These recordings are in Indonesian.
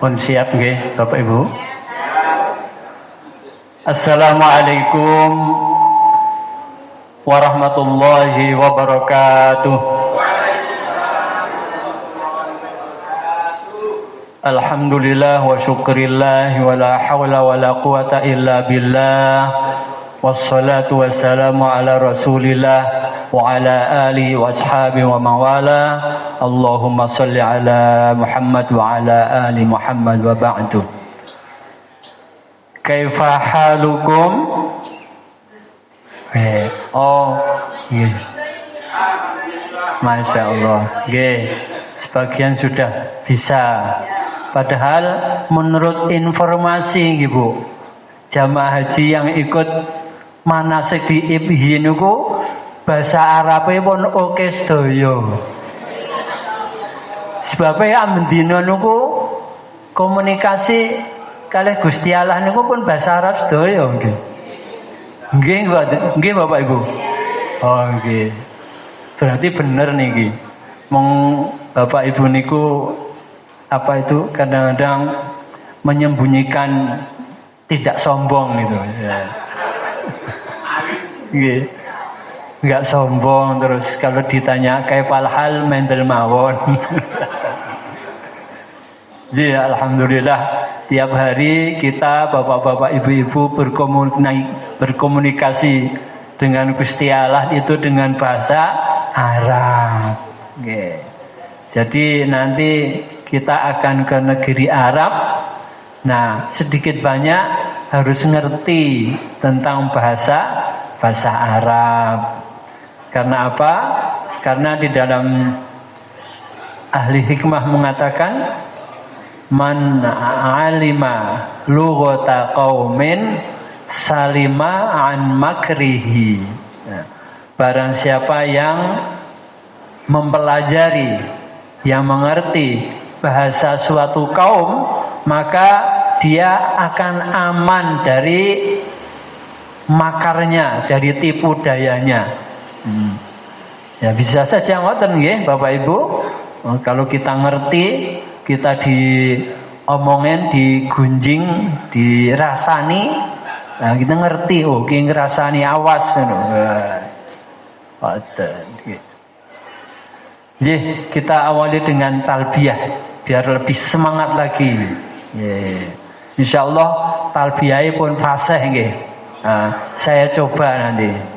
Pun siap nggih Bapak Ibu. Assalamualaikum warahmatullahi wabarakatuh. Alhamdulillah wa syukrillah wa la hawla wa la quwata illa billah. Wassalatu wassalamu ala rasulillah wa ala alihi wa ashabihi wa mawala. Allahumma salli ala Muhammad wa ala ali Muhammad wa ba'du. Kaifa halukum? Iya. Masya Allah. Sebagian sudah bisa. Padahal menurut informasi Ibu, jamaah haji yang ikut manasik di IPHI niku bahasa Arabe pun oke sedaya. Sebabnya mendina niku komunikasi kalih Gusti Allah niku pun bahasa Arab sedaya nggih. Nggih Bapak Ibu. Oh nggih. Berarti bener niki. Mong Bapak Ibu niku apa itu kadang-kadang menyembunyikan tidak sombong gitu ya. Nggih. Enggak sombong terus kalau ditanya kaifal hal mendel mawon. Jadi alhamdulillah tiap hari kita bapak-bapak ibu-ibu berkomunikasi dengan Gusti Allah itu dengan bahasa Arab. Okay. Jadi nanti kita akan ke negeri Arab. Nah, sedikit banyak harus ngerti tentang bahasa Arab. Karena apa? Karena di dalam ahli hikmah mengatakan man alima lughata qaumin salima an makrihi. Nah, barang siapa yang mempelajari, yang mengerti bahasa suatu kaum, maka dia akan aman dari makarnya, dari tipu dayanya. Ya bisa saja ngoten nggih Bapak Ibu. Kalau kita ngerti, kita diomongin, digunjing, dirasani, nah kita ngerti, ki ngrasani awas ngono. Nggih, kita awali dengan talbiyah biar lebih semangat lagi. Insyaallah talbiyah pun fasih nggih. Saya coba nanti.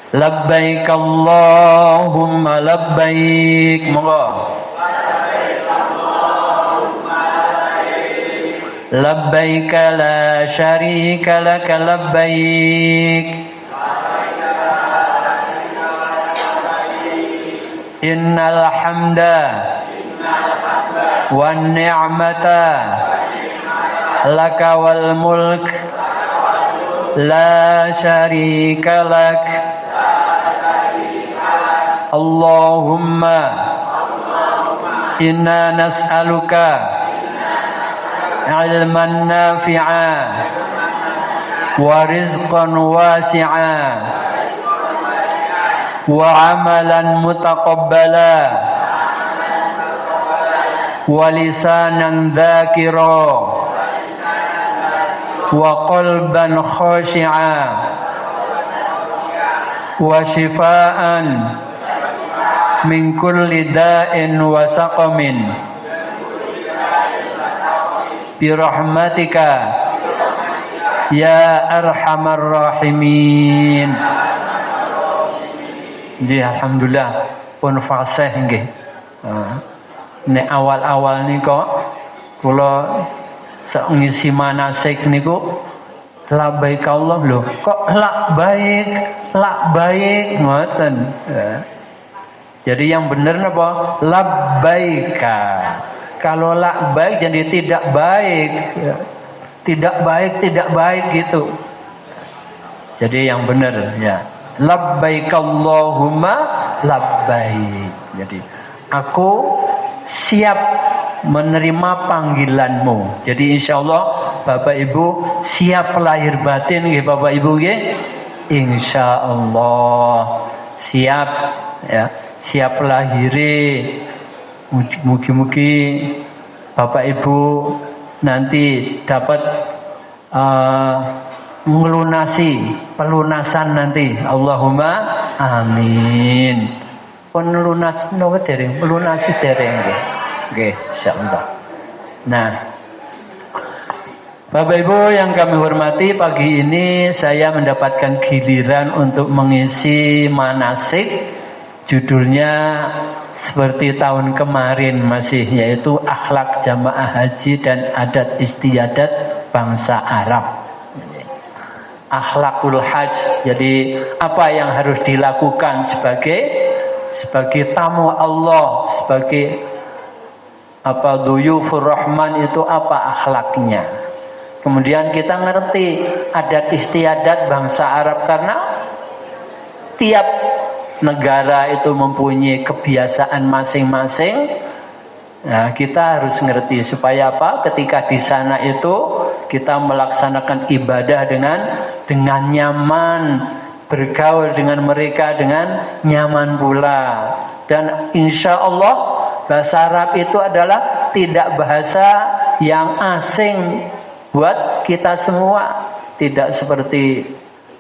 Labbaik Allahumma labbaik. Monggo. Labbaik la syarika laka labbaik. Innal hamda wan ni'mata laka wal mulk la syarika lak. Allahumma inna nas'aluka ilman nafi'a wa rizqan wasi'a wa amalan mutaqabbala wa lisanan dzakira wa qalban khashi'a wa shifaan min kulli da'in wa saqamin bi rahmatika ya arhamar rahimin. Nggih alhamdulillah pun fasih nggih. Nek awal-awal niku kula ngisi manasik niku labbaik Allah lho. Kok labbaik ngoten. Jadi yang benar apa? Labbaika. Kalau labbaik jadi tidak baik. Tidak baik gitu. Jadi yang benar ya. Labbaik Allahumma labbaik. Jadi aku siap menerima panggilanmu. Jadi insyaallah Bapak Ibu siap lahir batin nggih Bapak Ibu nggih. Insyaallah siap ya. Siap lahiri, mugi-mugi Bapak Ibu nanti dapat melunasi pelunasan nanti. Allahumma amin. Pelunas nopo dereng, melunasi dereng nggih. Nggih, insyaallah. Nah, Bapak Ibu yang kami hormati, pagi ini saya mendapatkan giliran untuk mengisi manasik. Judulnya seperti tahun kemarin masih, yaitu akhlak jamaah haji dan adat istiadat bangsa Arab. Akhlakul haj. Jadi apa yang harus dilakukan sebagai tamu Allah, sebagai duyufur rahman, itu apa akhlaknya. Kemudian kita ngerti adat istiadat bangsa Arab, karena tiap negara itu mempunyai kebiasaan masing-masing. Nah, kita harus ngerti supaya apa? Ketika di sana itu kita melaksanakan ibadah dengan nyaman, bergaul dengan mereka dengan nyaman pula. Dan insya Allah bahasa Arab itu adalah tidak bahasa yang asing buat kita semua, tidak seperti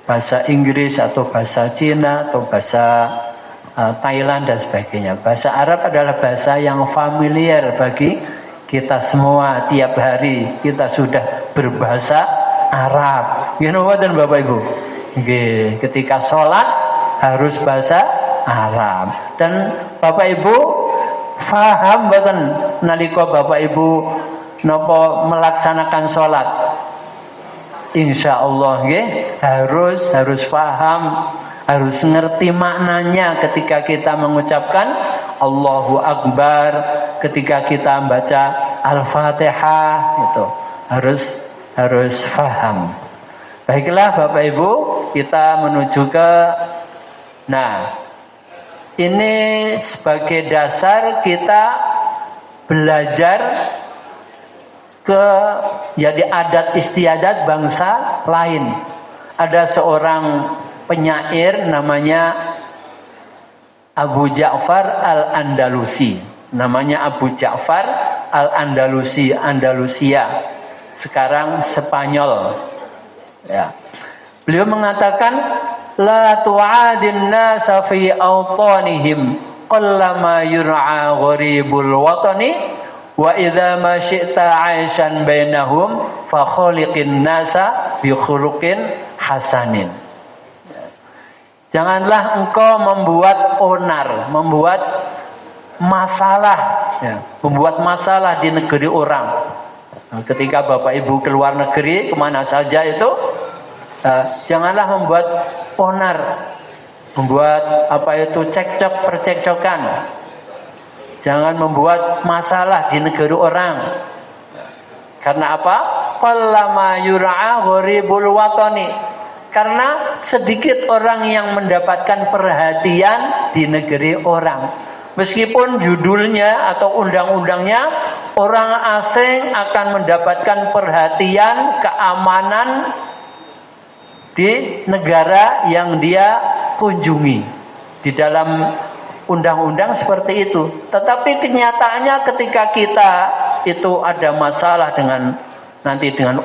bahasa Inggris atau bahasa Cina atau bahasa Thailand dan sebagainya. Bahasa Arab adalah bahasa yang familiar bagi kita semua. Tiap hari kita sudah berbahasa Arab. You know what, dan Bapak Ibu? Okay. Ketika sholat harus bahasa Arab. Dan Bapak Ibu faham boten nalika Bapak Ibu nopo melaksanakan sholat? Insya Allah harus paham, harus ngerti maknanya ketika kita mengucapkan Allahu Akbar, ketika kita baca Al-Fatihah, itu harus paham. Baiklah Bapak Ibu, kita menuju ke ini sebagai dasar kita belajar jadi adat istiadat bangsa lain. Ada seorang penyair namanya Abu Ja'far Al-Andalusi. Namanya Abu Ja'far Al-Andalusi, Andalusia. Sekarang Spanyol. Ya. Beliau mengatakan, la tu'adin nasa fi awtanihim qallama yur'a gharibul watani wa idza ma syi'ta 'aishan bainahum fa khaliqin nasa bi khuluqin hasanin. Janganlah engkau membuat onar, membuat masalah, membuat masalah di negeri orang. Ketika Bapak Ibu keluar negeri kemana saja itu, janganlah membuat onar, membuat cekcok percekcokan. Jangan membuat masalah di negeri orang. Karena apa? Qallama yur'a gharibul watani. Karena sedikit orang yang mendapatkan perhatian di negeri orang. Meskipun judulnya atau undang-undangnya orang asing akan mendapatkan perhatian, keamanan di negara yang dia kunjungi. Di dalam undang-undang seperti itu. Tetapi kenyataannya ketika kita itu ada masalah dengan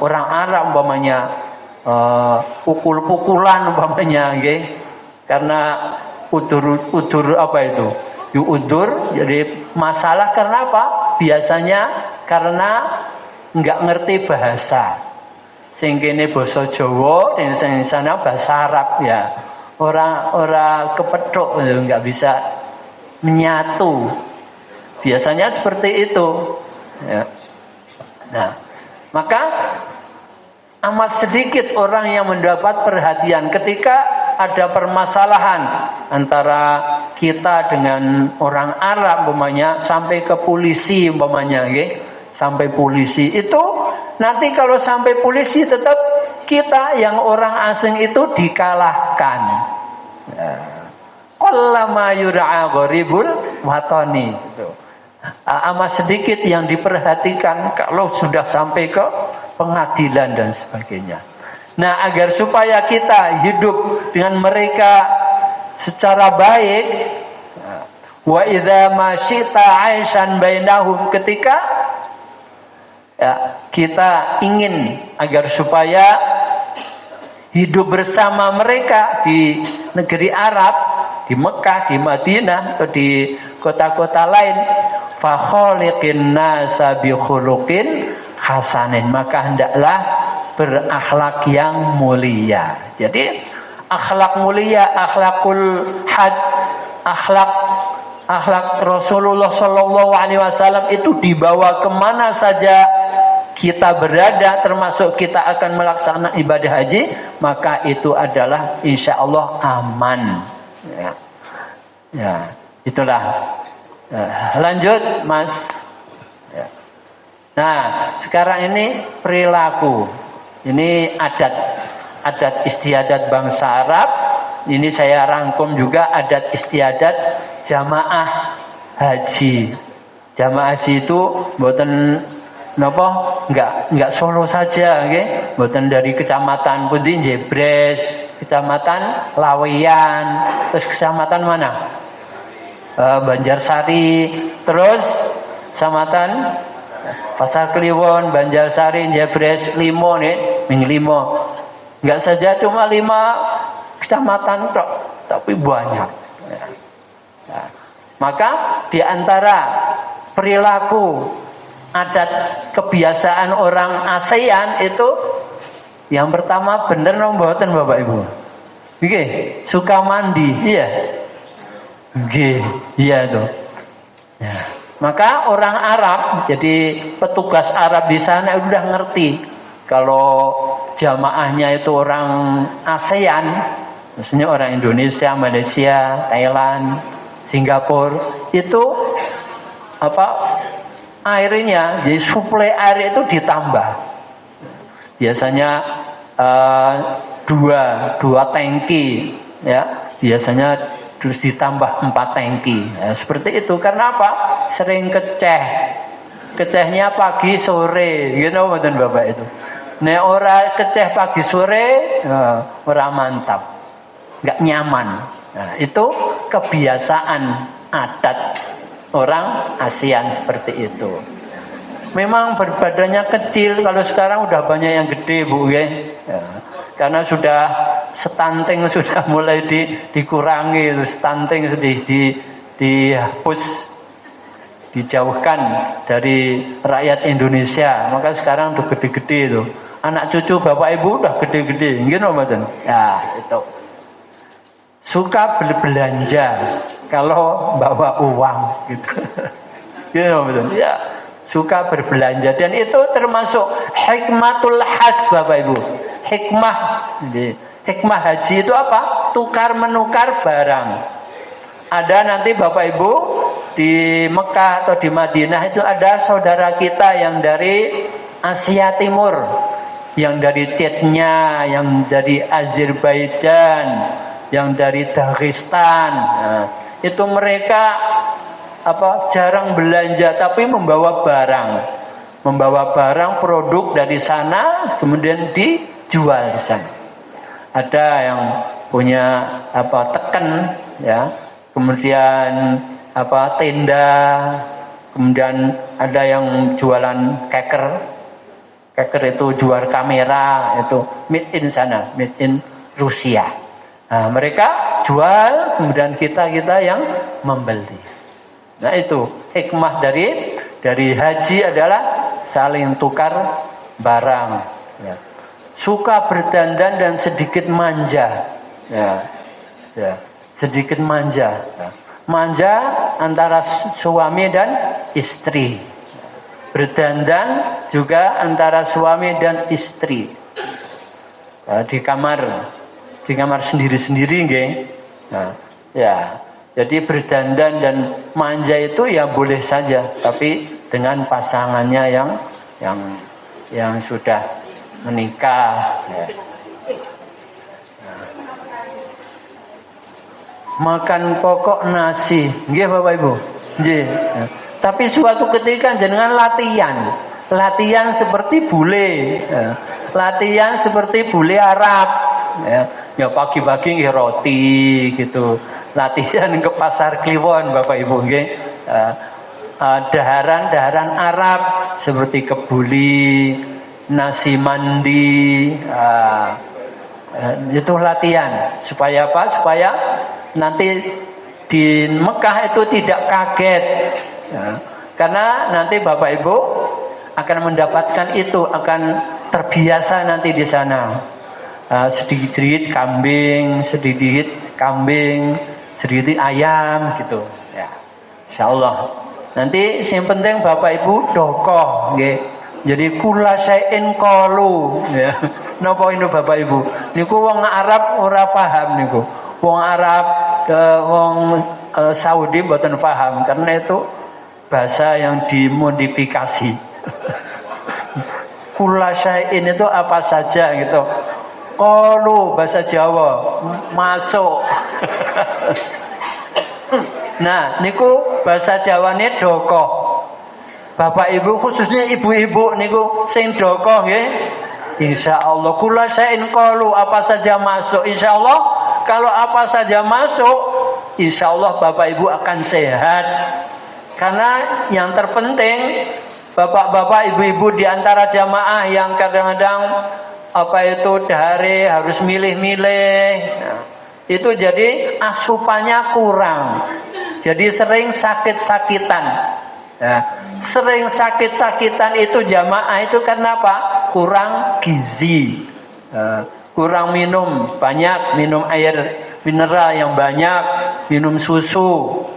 orang Arab umpamanya, pukul-pukulan umpamanya, karena udur jadi masalah. Karena apa? Biasanya karena nggak ngerti bahasa. Sing kene basa Jawa, dan sing sana bahasa Arab ya. Orang kepethuk, nggak bisa menyatu. Biasanya seperti itu. Ya. Nah, maka amat sedikit orang yang mendapat perhatian ketika ada permasalahan antara kita dengan orang Arab umpamanya, sampai ke polisi umpamanya, sampai polisi itu nanti kalau sampai polisi tetap kita yang orang asing itu dikalahkan. Qallama yur'a gharibul watani, gitu. Amat sedikit yang diperhatikan kalau sudah sampai ke pengadilan dan sebagainya. Nah, agar supaya kita hidup dengan mereka secara baik, wa idza ma syi'ta 'aishan bainahum, ketika Ya, kita ingin agar supaya hidup bersama mereka di negeri Arab, di Mekah, di Madinah, atau di kota-kota lain. Fa khaliqin nasa bi khuluqin hasanin, maka hendaklah berakhlak yang mulia. Jadi akhlak mulia, akhlakul had, akhlak Rasulullah Shallallahu Alaihi Wasallam itu dibawa kemana saja kita berada, termasuk kita akan melaksanakan ibadah haji, maka itu adalah insya Allah aman. Ya, itulah. Lanjut, Mas. Ya. Nah, sekarang ini perilaku. Ini adat istiadat bangsa Arab. Ini saya rangkum juga adat istiadat jamaah haji. Jamaah haji itu mboten napa enggak Solo saja nggih, mboten dari kecamatan pundi Jebres, kecamatan Laweyan, terus kecamatan mana? Banjarsari, terus kecamatan Pasar Kliwon, Banjarsari, Jebres, Limo nih, Ming Limo. Enggak saja cuma 5 kecamatan tok, tapi banyak. Nah, maka di antara perilaku adat kebiasaan orang ASEAN itu yang pertama bener mboten Bapak Ibu. Nggih, suka mandi, iya. Nggih, iya tuh. Ya. Maka orang Arab, jadi petugas Arab di sana udah ngerti kalau jamaahnya itu orang ASEAN, maksudnya orang Indonesia, Malaysia, Thailand, Singapura, itu airnya, jadi suplai air itu ditambah. Biasanya dua tangki, ya. Biasanya terus ditambah 4 tangki. Ya, seperti itu. Karena apa? Sering keceh. Kecehnya pagi sore, gitu betul Bapak itu. Nek ora keceh pagi sore, ora mantap, nggak nyaman. Nah, itu kebiasaan adat orang ASEAN seperti itu. Memang berbadannya kecil, kalau sekarang udah banyak yang gede Bu ya. Karena sudah stunting sudah mulai dikurangi, stunting sudah dihapus, dijauhkan dari rakyat Indonesia. Maka sekarang udah gede-gede itu. Anak cucu Bapak Ibu udah gede-gede, gitu betul. Ya, itu. Suka belanja kalau bawa uang gitu. Gitu betul. Ya, suka berbelanja dan itu termasuk hikmatul hajj Bapak Ibu. Hikmah haji itu apa? Tukar menukar barang. Ada nanti Bapak Ibu di Mekah atau di Madinah itu ada saudara kita yang dari Asia Timur, yang dari Chechnya, yang dari Azerbaijan, yang dari Dagestan. Nah, itu mereka jarang belanja tapi membawa barang produk dari sana kemudian dijual di sana. Ada yang punya teken ya, kemudian tenda, kemudian ada yang jualan keker itu jual kamera, itu made in sana, made in Rusia. Nah, mereka jual, kemudian kita yang membeli. Nah, itu hikmah dari haji adalah saling tukar barang. Ya. Suka berdandan dan sedikit manja. Ya. Sedikit manja. Ya. Manja antara suami dan istri. Berdandan juga antara suami dan istri. Ya, di kamar sendiri-sendiri nggih. Nah, ya. Jadi berdandan dan manja itu ya boleh saja, tapi dengan pasangannya yang sudah menikah. Ya. Nah. Makan pokok nasi, nggih Bapak Ibu. Nggih. Ya. Tapi suatu ketika jenengan latihan seperti bule, ya. Latihan seperti bule Arab. Ya pagi-pagi nggih roti gitu. Latihan ke Pasar Kliwon Bapak Ibu nggih. daharan-daharan Arab seperti kebuli, nasi mandi, itu latihan supaya apa? Supaya nanti di Mekah itu tidak kaget, karena nanti Bapak Ibu akan mendapatkan itu, akan terbiasa nanti di sana. Sedikit-sedikit kambing, sedikit ayam gitu. Ya, Insya Allah. Nanti yang penting Bapak Ibu dokoh, nggih. Jadi kula syai'in qalu, ya. Napa ini Bapak Ibu? Niku wong Arab ora paham niku. Wong Arab, wong Saudi mboten paham karena itu bahasa yang dimodifikasi. Kula syai'in itu apa saja gitu. Qalu bahasa Jawa, masuk. Nah, niku bahasa Jawane dokoh. Bapak Ibu khususnya ibu-ibu niku sing dokoh nggih. Insyaallah kula syai'in qalu apa saja masuk. Insyaallah kalau apa saja masuk, insyaallah Bapak Ibu akan sehat. Karena yang terpenting bapak-bapak, ibu-ibu di antara jamaah yang kadang-kadang apa itu dahare harus milih-milih. Nah, itu jadi asupannya kurang. Jadi sering sakit-sakitan. Nah, sering sakit-sakitan itu jamaah itu karena apa? Kurang gizi. Kurang minum banyak, minum air mineral yang banyak, minum susu.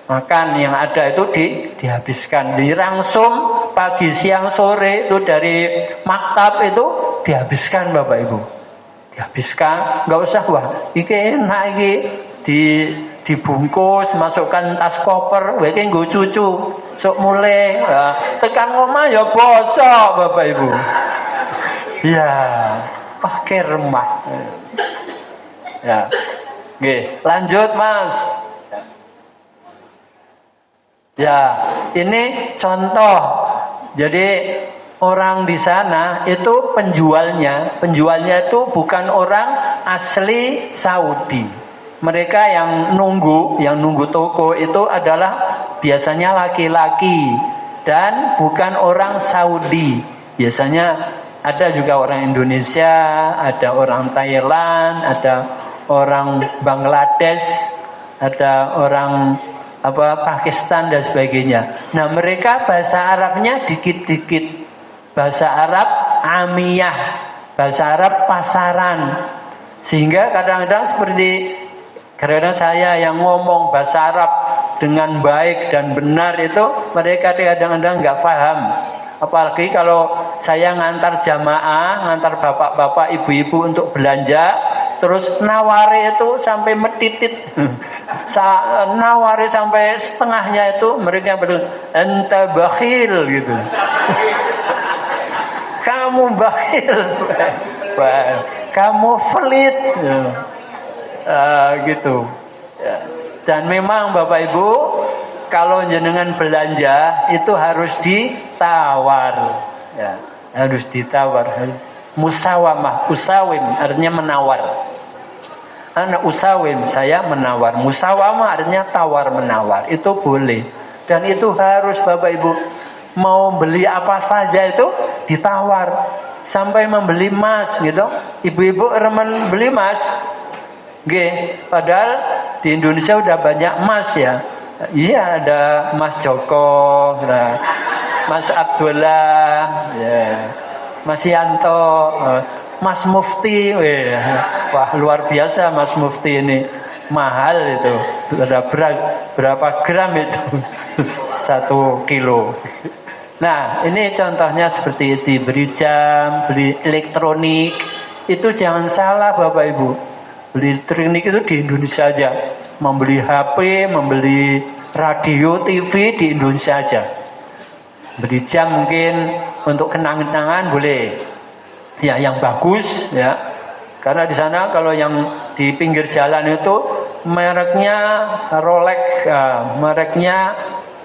Makan yang ada itu dihabiskan, dirangsum pagi siang sore itu dari maktab itu dihabiskan Bapak Ibu, dihabiskan, nggak usah wah iki enak iki dibungkus masukkan tas koper, wae nggo cucu sok mulai tekan omah ya bosok Bapak Ibu, ya pakai remah, ya, oke lanjut Mas. Ya, ini contoh. Jadi orang di sana itu penjualnya itu bukan orang asli Saudi. Mereka yang nunggu toko itu adalah biasanya laki-laki dan bukan orang Saudi. Biasanya ada juga orang Indonesia, ada orang Thailand, ada orang Bangladesh, ada orang Pakistan dan sebagainya. Nah, mereka bahasa Arabnya dikit-dikit. Bahasa Arab amiyah, bahasa Arab pasaran. Sehingga kadang-kadang kadang saya yang ngomong bahasa Arab dengan baik dan benar itu mereka kadang-kadang nggak paham. Apalagi kalau saya ngantar jamaah, ngantar bapak-bapak, ibu-ibu untuk belanja, terus nawari itu sampai metitit, nawari sampai setengahnya itu mereka berkata, ente bakhil gitu. Kamu bakhil, kamu pelit, gitu. Dan memang Bapak Ibu, kalau jenengan belanja itu harus ditawar, ya, harus ditawar. Musawamah, usawim artinya menawar. Anak usawim saya menawar. Musawamah artinya tawar menawar. Itu boleh. Dan itu harus Bapak Ibu mau beli apa saja itu ditawar. Sampai membeli emas gitu. Ibu-ibu remen beli emas. Padahal di Indonesia udah banyak emas ya. Iya ada Mas Joko, Mas Abdullah, ya. Mas Yanto, Mas Mufti, wah luar biasa Mas Mufti ini, mahal itu, berapa gram itu, 1 kilo. Nah ini contohnya seperti itu, beli jam, beli elektronik, itu jangan salah Bapak Ibu, beli elektronik itu di Indonesia aja, membeli HP, membeli radio, TV di Indonesia aja. Beli jam mungkin untuk kenang-kenangan boleh, ya yang bagus ya. Karena di sana kalau yang di pinggir jalan itu mereknya Rolex, mereknya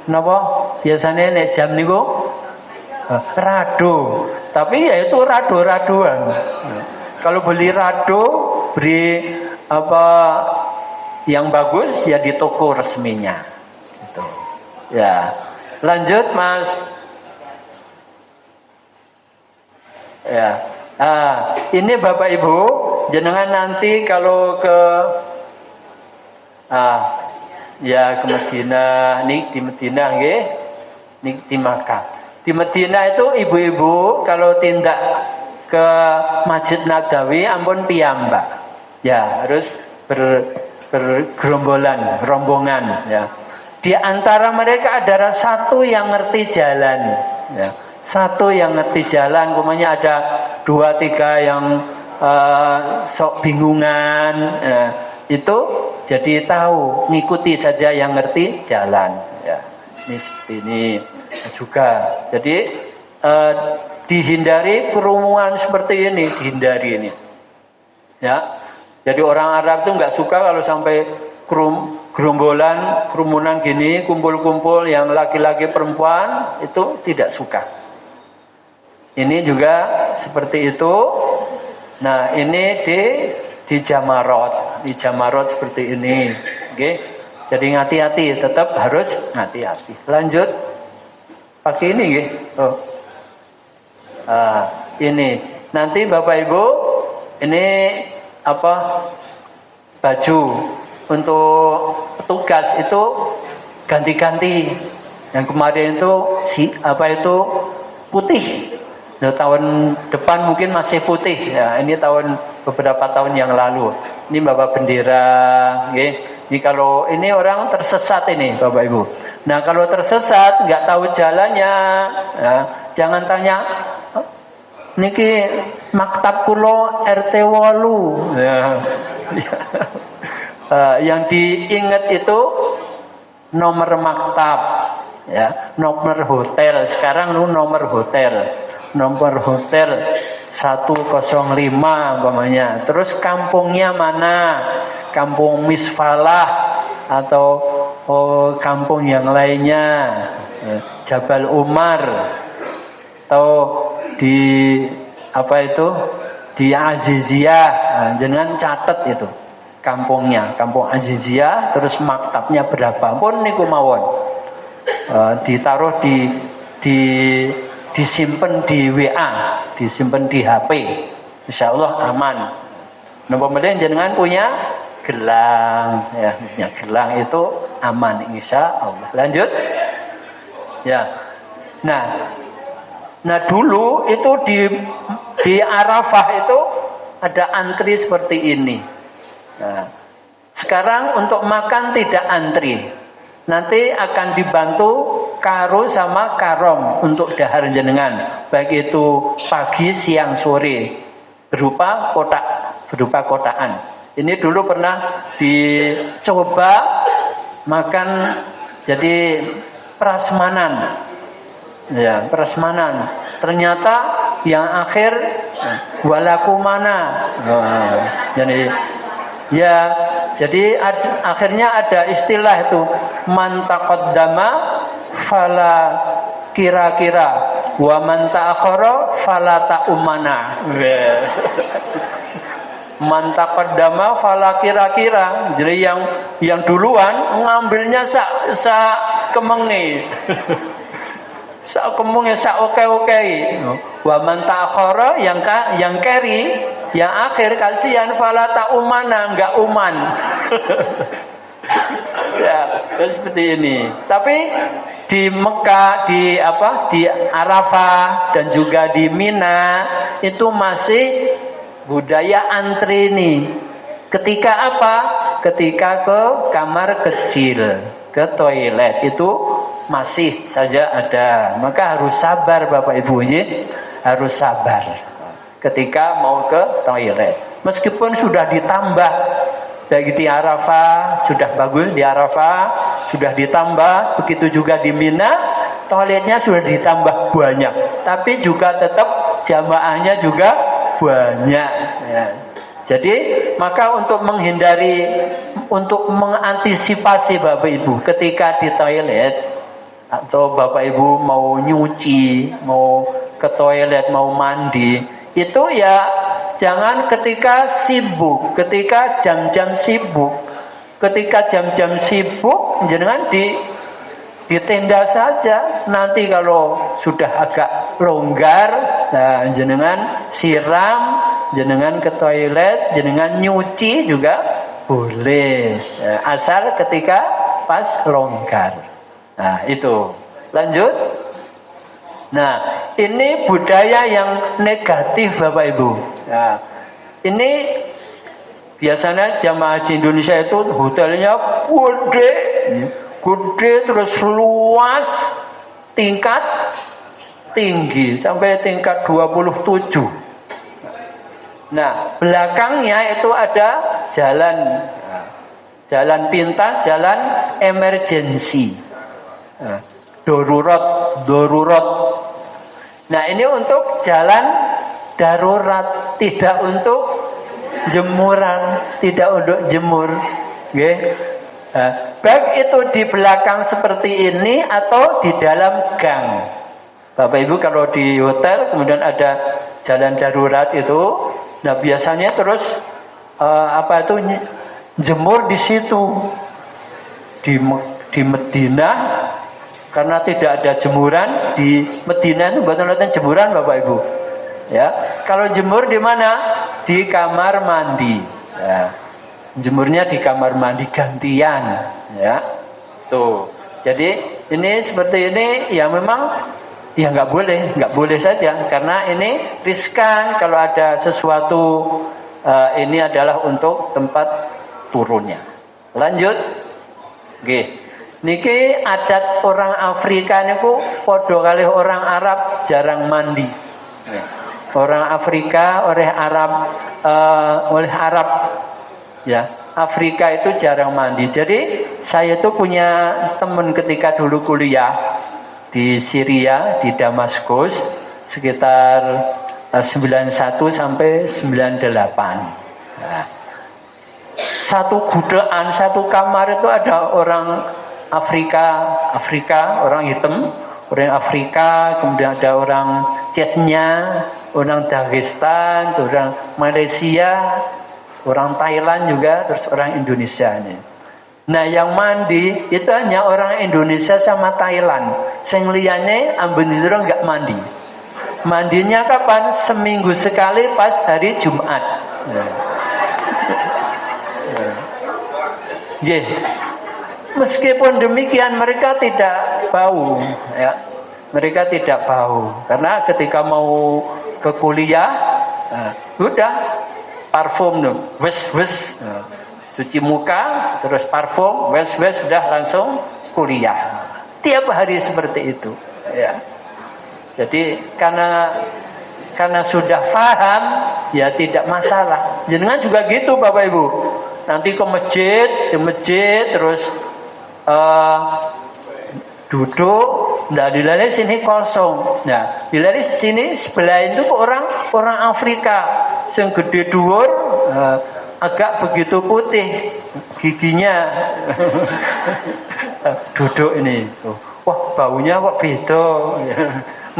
napa? Biasanya nek jam niku rado, tapi ya itu rado-radoan. Kalau beli rado, beli yang bagus ya di toko resminya, gitu. Ya. Lanjut Mas. Ya. Ini Bapak Ibu, jenengan nanti kalau ke ya ke Madinah, nih di Madinah nggih, nih di Makkah. Di Madinah itu ibu-ibu kalau tindak ke Masjid Nabawi ampun piyambak. Ya, harus bergerombolan, rombongan ya. Di antara mereka ada satu yang ngerti jalan ya. Satu yang ngerti jalan, umpamanya ada 2-3 yang sok bingungan itu jadi tahu, ngikuti saja yang ngerti jalan ya. Ini seperti ini juga. Jadi dihindari kerumunan seperti ini, dihindari ini. Ya. Jadi orang Arab itu nggak suka kalau sampai gerombolan, kerumunan gini, kumpul-kumpul yang laki-laki perempuan itu tidak suka. Ini juga seperti itu. Nah, ini di Jamarot, seperti ini. Oke. Jadi hati-hati, tetap harus hati-hati. Lanjut. Pakai ini nggih. Ini. Nanti Bapak Ibu, ini baju untuk petugas itu ganti-ganti. Yang kemarin itu putih. Nah, tahun depan mungkin masih putih. Ya, ini beberapa tahun yang lalu. Ini bawa bendera, okay. Ini kalau ini orang tersesat ini, Bapak Ibu. Nah, kalau tersesat nggak tahu jalannya, ya, jangan tanya. Niki maktab kulo RT 8. Ya. Yang diingat itu nomor maktab, ya, nomor hotel. Sekarang nomor hotel. Nomor hotel 105 umpamanya. Terus kampungnya mana? Kampung Misfalah atau kampung yang lainnya, Jabal Umar atau di di Aziziyah. Jangan catat itu kampungnya, kampung Aziziyah. Terus maktabnya berapa pun niku mawon, ditaruh disimpan di WA, disimpan di HP, insya Allah aman. Nah, kemudian jangan punya gelang, ya, punya gelang itu aman, insya Allah. Lanjut, ya. Nah dulu itu di Arafah itu ada antri seperti ini. Nah, sekarang untuk makan tidak antri. Nanti akan dibantu karo sama karom untuk dahar jenengan, baik itu pagi, siang, sore, berupa kotaan. Ini dulu pernah dicoba makan jadi prasmanan, ya, prasmanan. Ternyata yang akhir walaku mana, jadi akhirnya ada istilah itu man taqaddama fala kira-kira wa man ta'akhkhara fala ta'umana. Man taqaddama fala kira-kira. Jadi yang duluan ngambilnya sak kemenge. Sak kemenge sak oke-oke. Wa man ta'akhkhara yang carry, yang akhir kasihan fala ta'umana, enggak uman. Ya, seperti ini. Tapi di Mekah, di Arafah dan juga di Mina itu masih budaya antri nih. Ketika apa? Ketika ke kamar kecil, ke toilet itu masih saja ada. Maka harus sabar Bapak Ibu, harus sabar ketika mau ke toilet. Meskipun sudah ditambah, baik di Arafah sudah bagus, di Arafah sudah ditambah, begitu juga di Mina toiletnya sudah ditambah banyak, tapi juga tetap jamaahnya juga banyak. Ya. Jadi maka untuk mengantisipasi Bapak Ibu ketika di toilet atau Bapak Ibu mau nyuci, mau ke toilet, mau mandi, itu ya jangan ketika sibuk, ketika jam-jam sibuk. Ketika jam-jam sibuk jangan di tenda saja. Nanti kalau sudah agak longgar, nah jenengan siram, jenengan ke toilet, jenengan nyuci juga boleh. Nah, asal ketika pas longgar. Nah, itu. Lanjut. Nah, ini budaya yang negatif Bapak Ibu. Nah, ini biasanya jamaah haji Indonesia itu hotelnya gede terus luas, tingkat tinggi sampai tingkat 27. Nah, belakangnya itu ada jalan pintas, jalan emergency. Darurat. Nah, ini untuk jalan darurat, tidak untuk jemuran, tidak untuk jemur. Okay. Baik itu di belakang seperti ini atau di dalam gang. Bapak Ibu kalau di hotel kemudian ada jalan darurat itu, nah biasanya terus jemur di situ. Di Madinah karena tidak ada jemuran, di Madinah itu buatan jemuran Bapak Ibu. Ya, kalau jemur di mana? Di kamar mandi. Ya. Jemurnya di kamar mandi gantian, ya. Tuh. Jadi ini seperti ini ya memang ya nggak boleh saja karena ini riskan kalau ada sesuatu ini adalah untuk tempat turunnya. Lanjut. Oke. Niki adat orang Afrika niku padha kalih orang Arab jarang mandi. Orang Afrika oleh Arab ya, Afrika itu jarang mandi. Jadi saya itu punya teman ketika dulu kuliah di Syria, di Damaskus sekitar 91 sampai 98. Nah, satu gudaan, satu kamar itu ada orang Afrika, orang hitam, orang Afrika, kemudian ada orang Chechnya, orang Dagestan, orang Malaysia, orang Thailand juga, terus orang Indonesia ini. Nah, yang mandi itu hanya orang Indonesia sama Thailand. Sing liyane amben itu enggak mandi. Mandinya kapan? Seminggu sekali pas hari Jumat. Yeah. Meskipun demikian mereka tidak bau, ya. Mereka tidak bau karena ketika mau ke kuliah, udah parfum tuh, wes, cuci muka, terus parfum, wes, sudah langsung kuliah. Tiap hari seperti itu, ya. Jadi karena sudah paham, ya tidak masalah. Jangan juga gitu Bapak Ibu. Nanti ke masjid, di masjid terus duduk, nggak dilihat sini kosong. Nah, dilihat sini sebelah itu orang Afrika, yang gede dhuwur, agak begitu putih giginya. Duduk ini, wah baunya kok beda.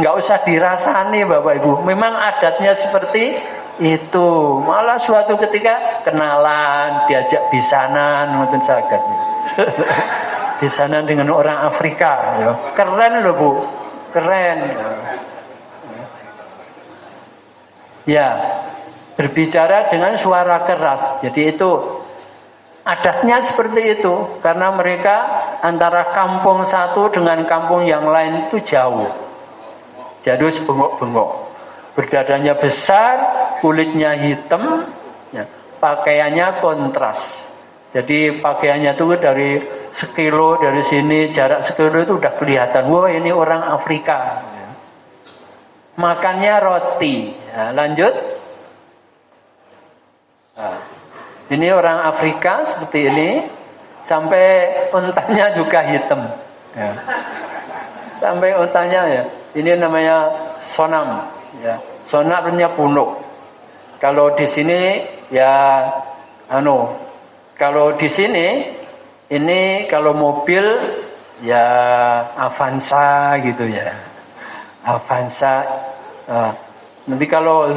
Nggak usah dirasani Bapak Ibu. Memang adatnya seperti itu. Malah suatu ketika kenalan, diajak bisanan, ngoten saged. Bisanan dengan orang Afrika, ya. Keren loh Bu, keren. Ya, berbicara dengan suara keras. Jadi itu adatnya seperti itu, karena mereka antara kampung satu dengan kampung yang lain itu jauh. Jadi bengok-bengok, berdadanya besar, kulitnya hitam, ya, pakaiannya kontras. Jadi pakaiannya itu dari sekilo dari sini, jarak sekilo itu udah kelihatan. Wah, ini orang Afrika. Makannya roti. Nah, lanjut. Nah, ini orang Afrika seperti ini, sampai untanya juga hitam. Ya. Sampai untanya ya. Ini namanya sonam. Ya. Sonam artinya punuk. Kalau di sini ya kalau di sini ini kalau mobil ya Avanza gitu ya. Avanza. Nanti kalau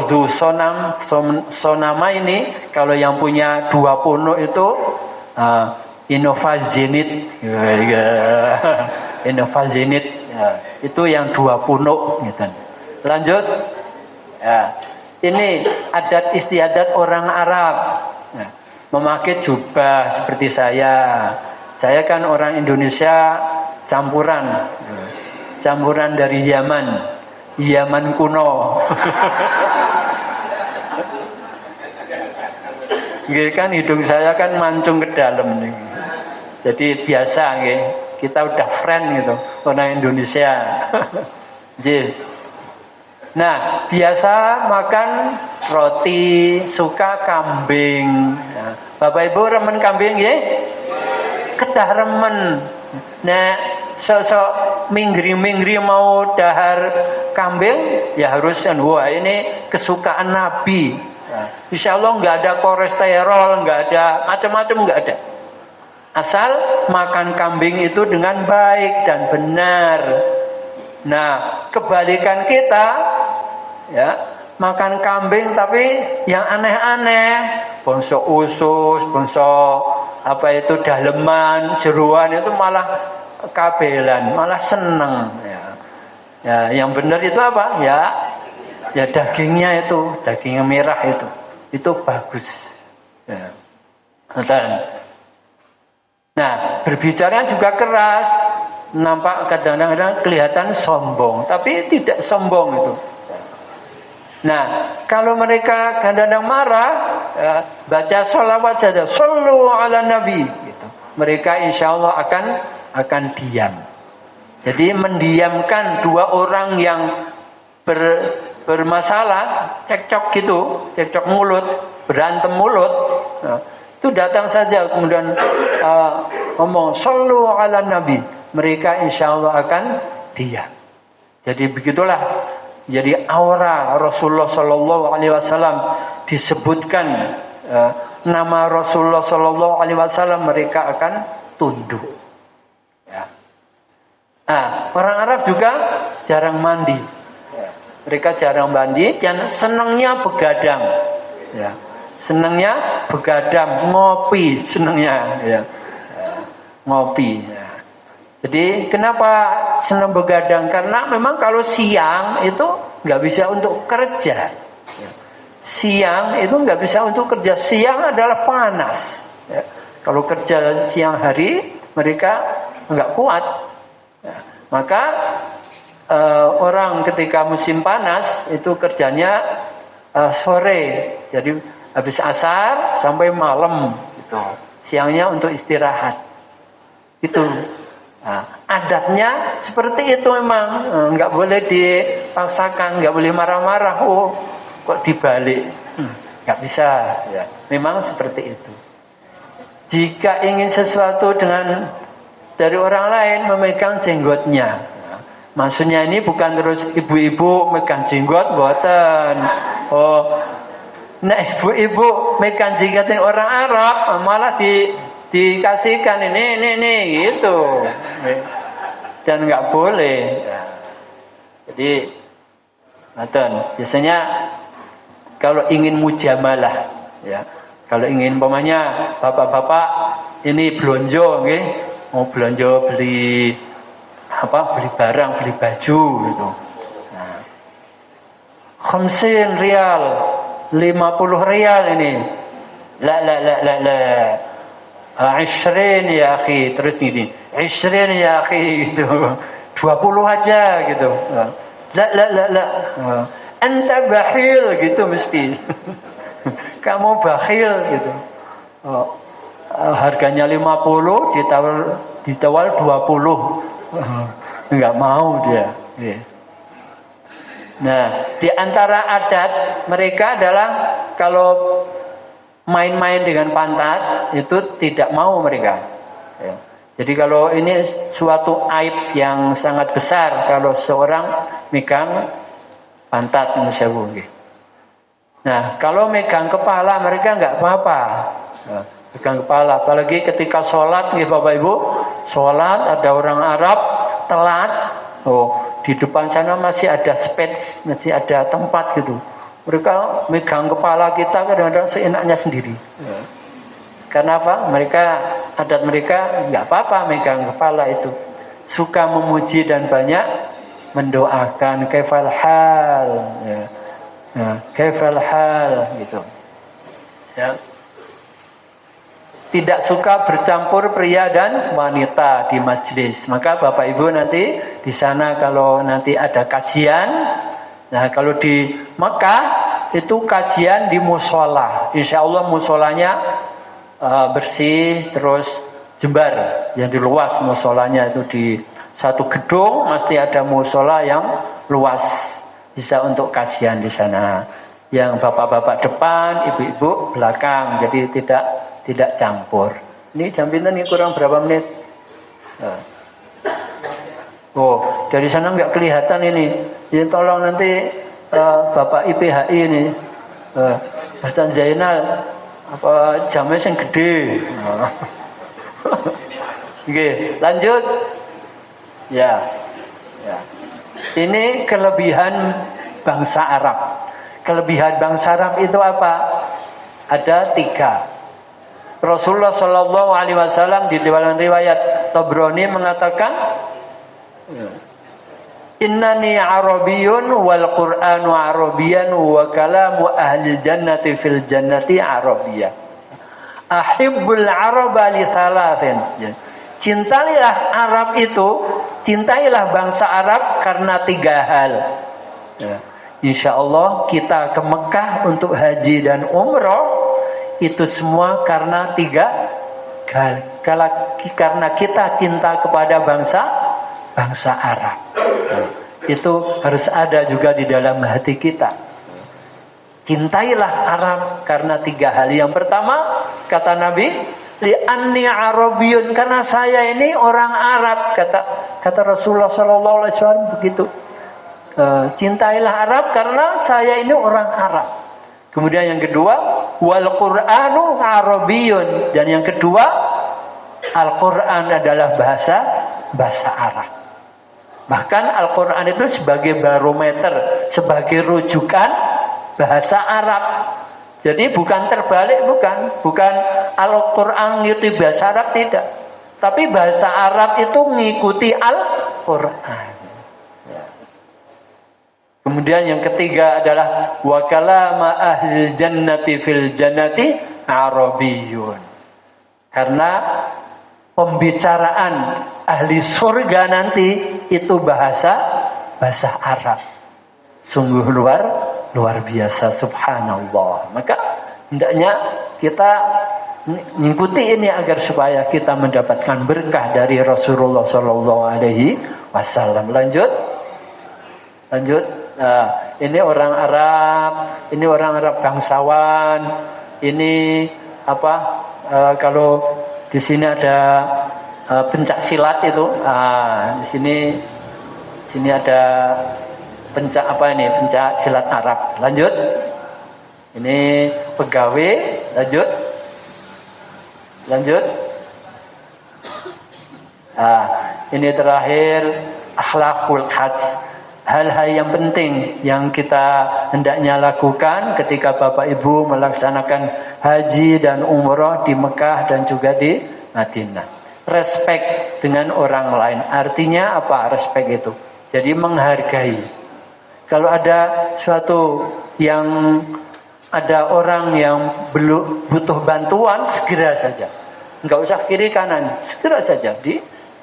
sonama ini kalau yang punya 2 punuk itu Innova Zenith. Fazinit. Ya, itu yang 2 punuk gitu. Lanjut. Ya, ini adat istiadat orang Arab. Ya, memakai jubah seperti saya. Saya kan orang Indonesia campuran. Campuran dari Yaman kuno. Nggih kan hidung saya kan mancung ke dalam nih. Jadi biasa nggih. Kita udah friend gitu orang Indonesia. Nah, biasa makan roti, suka kambing. Nah, Bapak Ibu remen kambing nggih? Kedah remen. Nah, sosok minggri-minggri mau dahar kambing, ya harus wah ini kesukaan Nabi. Nah, insya Allah nggak ada kolesterol, nggak ada macam-macam, nggak ada. Asal makan kambing itu dengan baik dan benar. Nah, kebalikan kita, ya makan kambing tapi yang aneh-aneh, bongso usus, bongso apa itu daleman, jeruan itu malah kabelan, malah seneng. Ya, yang benar itu apa? Ya dagingnya itu, dagingnya merah itu bagus. Ya. Nah, berbicara juga keras, nampak kadang-kadang kelihatan sombong, tapi tidak sombong itu. Nah, kalau mereka kadang-kadang marah, ya, baca sholawat saja, sallu ala nabi, gitu. Mereka insya Allah akan diam. Jadi mendiamkan 2 orang yang bermasalah, cekcok gitu, cekcok mulut, berantem mulut. Nah, itu datang saja kemudian ngomong sallu ala nabi, mereka insya Allah akan diam. Jadi begitulah. Jadi aura Rasulullah Sallallahu Alaihi Wasallam disebutkan nama Rasulullah Sallallahu Alaihi Wasallam, mereka akan tunduk. Ya. Nah, orang Arab juga jarang mandi. Mereka jarang mandi dan senangnya begadang. Ya. Senangnya begadang, ngopi, senangnya. Ya. Ngopi. Ya. Jadi kenapa senang begadang? Karena memang kalau siang itu nggak bisa untuk kerja. Siang itu nggak bisa untuk kerja. Siang adalah panas. Ya. Kalau kerja siang hari mereka nggak kuat. Ya. Maka orang ketika musim panas itu kerjanya sore. Jadi habis asar sampai malam. Gitu. Siangnya untuk istirahat. Itu. Nah, adatnya seperti itu memang, nggak boleh dipaksakan, nggak boleh marah-marah. Oh, kok dibalik? Nggak bisa. Ya. Memang seperti itu. Jika ingin sesuatu dari orang lain, memegang jenggotnya. Nah, maksudnya ini bukan terus ibu-ibu megang jenggot, boten. Oh, nah ibu-ibu megang jenggotnya orang Arab, malah dikasihkan ini gitu, dan nggak boleh. Jadi, biasanya kalau ingin mujamalah, ya, kalau ingin umpamanya bapak-bapak ini belonjo, mau belonjo beli barang, beli baju gitu. Nah, 50 rial, 50 rial ini, la. 20 ya akhi, terus gini, 20 ya akhi gitu. 20 aja gitu. La. Anta bakhil gitu mesti. Kamu bakhil gitu. Harganya 50 ditawar 20. Enggak mau dia. Nah, di antara adat mereka adalah kalau main-main dengan pantat itu tidak mau mereka. Ya. Jadi kalau ini suatu aib yang sangat besar kalau seorang megang pantat misalnya. Nah, kalau megang kepala mereka nggak apa-apa. Nah, megang kepala, apalagi ketika sholat nih Bapak Ibu, sholat ada orang Arab telat, di depan sana masih ada space, masih ada tempat gitu. Mereka megang kepala kita kadang-kadang seenaknya sendiri. Ya. Karena apa? Adat mereka nggak apa-apa megang kepala itu. suka memuji dan banyak mendoakan. Kaifal hal, ya. Nah, kaifal hal gitu. Ya. Tidak suka bercampur pria dan wanita di majelis. Maka Bapak Ibu nanti di sana kalau nanti ada kajian, nah kalau di Mekah itu kajian di musola. Insya Allah musolanya bersih, terus jembar, yang di luas musolanya itu di satu gedung mesti ada musola yang luas, bisa untuk kajian di sana. Yang bapak-bapak depan, ibu-ibu belakang, jadi tidak campur. Ini jam pinten ini kurang berapa menit? Oh, dari sana nggak kelihatan ini. Jadi tolong nanti Bapak IPHI ini, Ustaz Zainal, apa jamnya yang gede? Oke, lanjut. Ya. Ini kelebihan bangsa Arab. Kelebihan bangsa Arab itu apa? Ada 3. Rasulullah Shallallahu Alaihi Wasallam di dalam riwayat Tabrani mengatakan, Innani Arabiyyun wal Qur'anu Arabiyyan wa kalamu ahli jannati fil jannati Arabiyyah. Ahibbul Araba li thalathin. Cintailah Arab itu, cintailah bangsa Arab karena 3 hal. Insya Allah kita ke Mekah untuk haji dan umroh itu semua karena 3 hal. Karena kita cinta kepada bangsa Arab. Itu harus ada juga di dalam hati kita. Cintailah Arab karena 3 hal. Yang pertama kata Nabi, li'anni Arabiyyun, karena saya ini orang Arab, kata Rasulullah Sallallahu Alaihi Wasallam begitu. Cintailah Arab karena saya ini orang Arab. Kemudian yang kedua, wal Qur'anu Arabiyyun, dan yang kedua, Al-Quran adalah bahasa Arab. Bahkan Al-Quran itu sebagai barometer, sebagai rujukan bahasa Arab. Jadi bukan terbalik, bukan Al-Quran itu bahasa Arab, tidak. Tapi bahasa Arab itu mengikuti Al-Quran. Kemudian yang ketiga adalah wa kalama ahli jannati fil jannati arabiyyun. Karena pembicaraan ahli surga nanti itu bahasa Arab. Sungguh luar biasa, subhanallah. Maka hendaknya kita mengikuti ini agar supaya kita mendapatkan berkah dari Rasulullah Sallallahu Alaihi Wasallam. Lanjut. Nah, ini orang Arab bangsawan. Ini apa? Kalau di sini ada pencak silat itu. Di sini ada pencak silat Arab. Lanjut. Ini pegawai. Lanjut. Ini terakhir akhlakul hajj. Hal-hal yang penting yang kita hendaknya lakukan ketika Bapak Ibu melaksanakan haji dan umroh di Mekah dan juga di Madinah. Respect dengan orang lain. Artinya apa respect itu? Jadi menghargai. Kalau ada suatu yang ada orang yang butuh bantuan, segera saja. Enggak usah kiri kanan, segera saja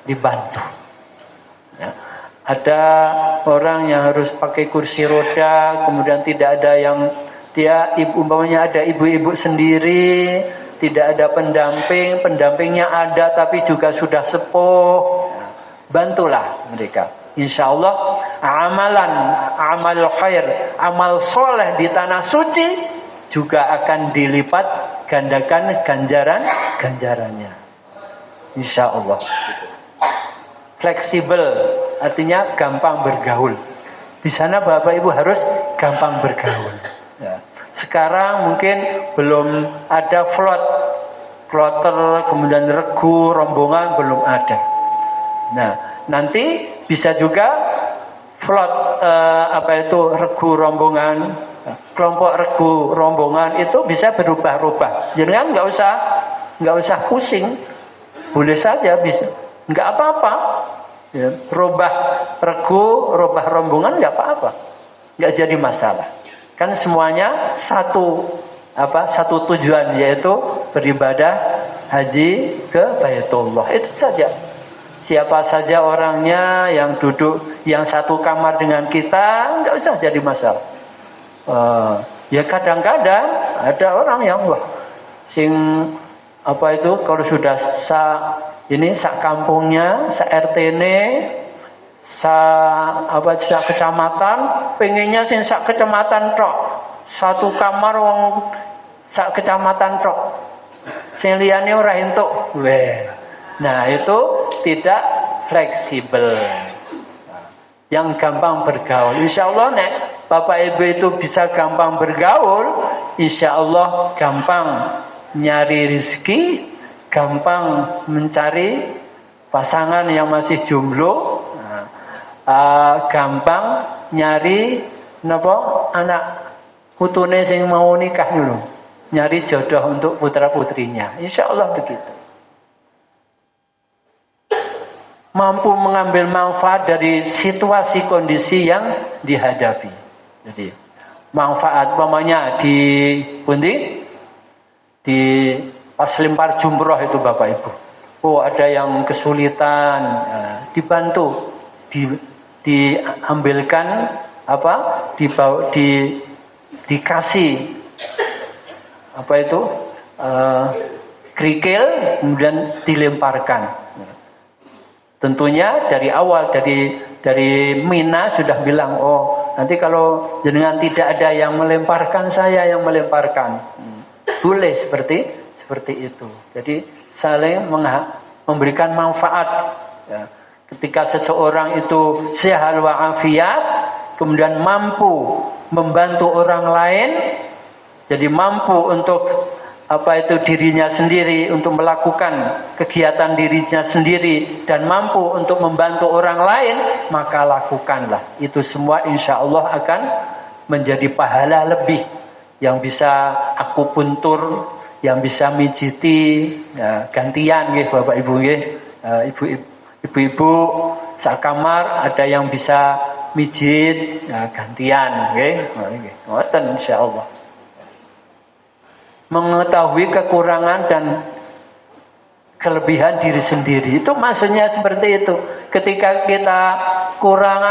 dibantu. Ya. Ada orang yang harus pakai kursi roda, kemudian tidak ada yang umpamanya ada ibu-ibu sendiri, tidak ada pendampingnya ada tapi juga sudah sepuh. Bantulah mereka. Insya Allah amal khair, amal soleh di tanah suci juga akan dilipat gandakan ganjarannya. Insya Allah. Fleksibel artinya gampang bergaul. Di sana Bapak Ibu harus gampang bergaul. Ya. Sekarang mungkin belum ada floater, kemudian regu, rombongan belum ada. Nah, nanti bisa juga regu rombongan, kelompok regu rombongan itu bisa berubah-ubah. Jadi kan nggak usah pusing, boleh saja bisa, nggak apa-apa. Ya, robah regu, robah rombongan nggak apa-apa, nggak jadi masalah. Kan semuanya satu tujuan, yaitu beribadah haji ke Baitullah. Itu saja. Siapa saja orangnya yang duduk yang satu kamar dengan kita, nggak usah jadi masalah. Ya kadang-kadang ada orang yang kalau sudah sak kampungnya, sak RT ini, sak kecamatan, pengennya sak kecamatan tok. Satu kamar wong sak kecamatan tok. Sing liyane ora entuk. Nah, itu tidak fleksibel. Yang gampang bergaul. Insya Allah nek Bapak Ibu itu bisa gampang bergaul, insya Allah gampang nyari rezeki, gampang mencari pasangan yang masih jomblo, gampang nyari anak putune sing mau nikah dulu, nyari jodoh untuk putra putrinya. Insya Allah begitu. Mampu mengambil manfaat dari situasi kondisi yang dihadapi. Jadi manfaat umpamanya di pas lempar jumroh itu Bapak Ibu. Ada yang kesulitan, dibantu, diambilkan dikasih kerikil kemudian dilemparkan. Tentunya dari awal dari Mina sudah bilang, nanti kalau jenengan tidak ada yang melemparkan, saya yang melemparkan. Boleh seperti itu. Jadi saling memberikan manfaat. Ya. Ketika seseorang itu sehat wa'afiat, kemudian mampu membantu orang lain, jadi mampu untuk dirinya sendiri untuk melakukan kegiatan dirinya sendiri dan mampu untuk membantu orang lain, maka lakukanlah. Itu semua insya Allah akan menjadi pahala lebih yang bisa aku puntur, yang bisa mijiti, ya, gantian nggih Bapak Ibu nggih. Ibu-ibu sak kamar ada yang bisa mijit, ya, gantian nggih. Ngoten insyaallah. Mengetahui kekurangan dan kelebihan diri sendiri. Itu maksudnya seperti itu. Ketika kita kurang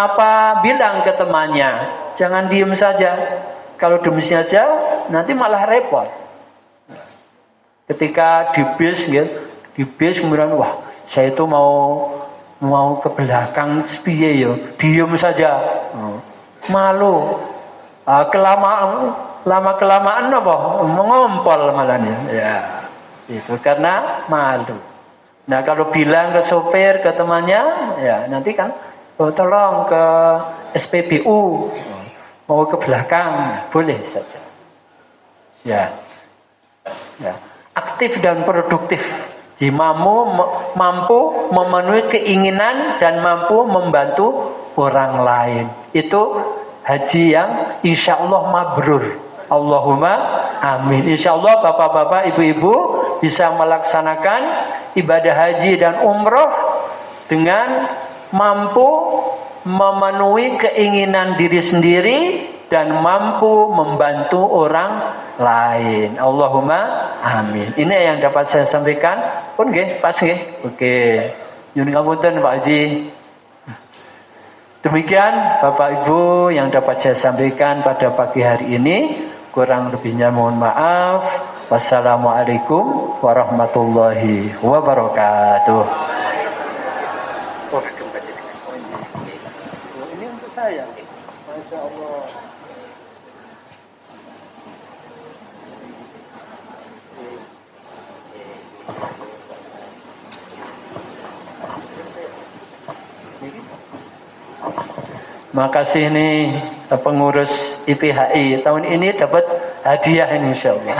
bilang ke temannya. Jangan diem saja. Kalau diem saja, nanti malah repot. Ketika di bis kemudian, saya itu mau ke belakang piye yo, diem saja. Malu. Lama-kelamaan mengompol malahnya. Ya, itu karena malu. Nah, kalau bilang ke sopir, ke temannya, ya nanti kan tolong ke SPBU, mau ke belakang, boleh saja. Ya. Aktif dan produktif. Jadi mampu memenuhi keinginan dan mampu membantu orang lain. Itu haji yang insya Allah mabrur. Allahumma amin. Insya Allah bapak-bapak, ibu-ibu bisa melaksanakan ibadah haji dan umroh dengan mampu memenuhi keinginan diri sendiri dan mampu membantu orang lain. Allahumma amin. Ini yang dapat saya sampaikan. Pun nggih, pas nggih. Oke. Nyuwun ngapunten Pak Haji. Demikian Bapak Ibu yang dapat saya sampaikan pada pagi hari ini. Kurang lebihnya mohon maaf. Wassalamualaikum warahmatullahi wabarakatuh. Ini untuk saya. Masya Allah. Makasih nih pengurus IPHI tahun ini dapat hadiah ini insyaallah.